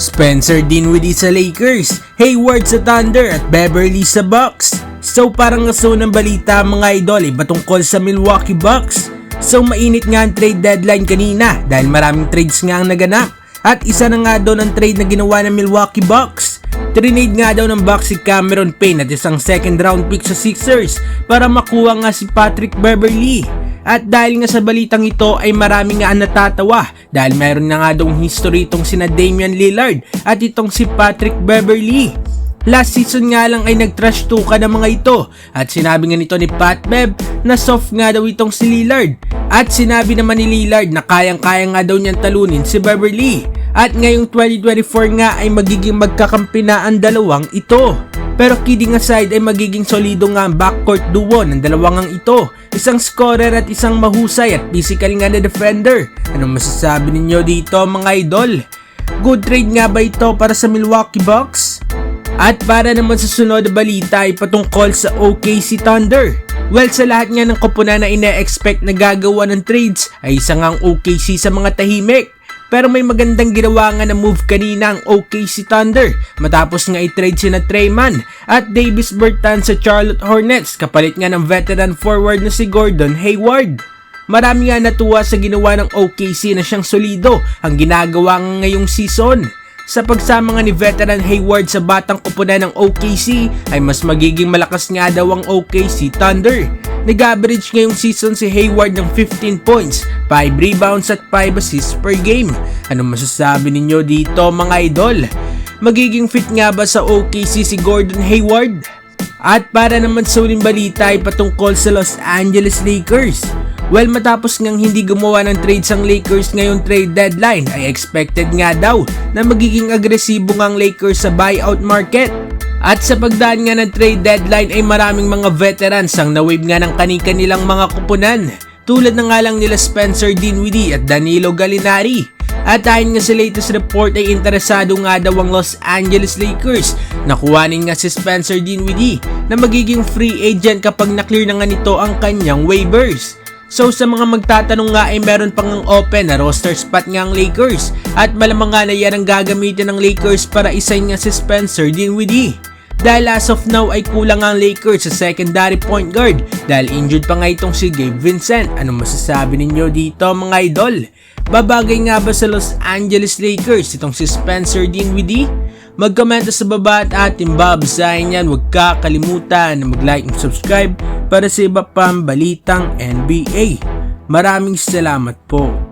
Spencer Dinwiddie sa Lakers, Hayward sa Thunder at Beverly sa Bucks. So parang ngaso ng balita mga idol iba tungkol sa Milwaukee Bucks. So mainit nga ang trade deadline kanina dahil maraming trades nga ang naganap. At isa na nga daw ng trade na ginawa ng Milwaukee Bucks. Trinade nga daw ng Bucks si Cameron Payne at isang second round pick sa Sixers para makuha nga si Patrick Beverley. At dahil nga sa balitang ito ay marami nga ang natatawa dahil meron na nga daw history itong sina Damian Lillard at itong si Patrick Beverley. Last season nga lang ay nag-trash talk ng mga ito at sinabi nga nito ni Pat Bev na soft nga daw itong si Lillard. At sinabi naman ni Lillard na kayang-kaya nga daw niyang talunin si Beverley. At ngayong 2024 nga ay magiging magkakampi na ang dalawang ito. Pero kidding aside ay magiging solido nga ang backcourt duo ng dalawang ang ito. Isang scorer at isang mahusay at physical nga na defender. Anong masasabi ninyo dito mga idol? Good trade nga ba ito para sa Milwaukee Bucks? At para naman sa sunod na balita ay patungkol sa OKC Thunder. Well, sa lahat nga ng koponan na ine-expect na gagawa ng trades ay isa nga ang OKC sa mga tahimik. Pero may magandang ginawa nga na move kanina ang OKC Thunder matapos nga i-trade sina Trey Mann at Davis Bertans sa Charlotte Hornets kapalit nga ng veteran forward na si Gordon Hayward. Marami nga natuwa sa ginawa ng OKC na siyang solido ang ginagawa nga ngayong season. Sa pagsama nga ni veteran Hayward sa batang koponan ng OKC ay mas magiging malakas nga daw ang OKC Thunder. Nag-average ngayong season si Hayward ng 15 points, 5 rebounds at 5 assists per game. Anong masasabi ninyo dito mga idol? Magiging fit nga ba sa OKC si Gordon Hayward? At para naman sa uling balita ay patungkol sa Los Angeles Lakers. Well, matapos ngang hindi gumawa ng trades ang Lakers ngayong trade deadline ay expected nga daw na magiging agresibo ngang Lakers sa buyout market. At sa pagdaan nga ng trade deadline ay maraming mga veterans ang na-wave nga ng kani-kanilang mga kupunan. Tulad na nga lang nila Spencer Dinwiddie at Danilo Gallinari. At ayon nga sa latest report ay interesado nga daw ang Los Angeles Lakers na kuhanin nga si Spencer Dinwiddie na magiging free agent kapag na-clear na nga nito ang kanyang waivers. So sa mga magtatanong nga ay meron pang open na roster spot nga ang Lakers at malamang nga na yan ang gagamitin ng Lakers para isign nga si Spencer Dinwiddie. Dahil as of now ay kulang nga ang Lakers sa secondary point guard dahil injured pa nga itong si Gabe Vincent. Anong masasabi ninyo dito mga idol? Babagay nga ba sa Los Angeles Lakers itong si Spencer Dinwiddie? Mag-comment sa baba at ating babasahin yan. Huwag kakalimutan na mag-like and subscribe para sa iba pang balitang NBA. Maraming salamat po.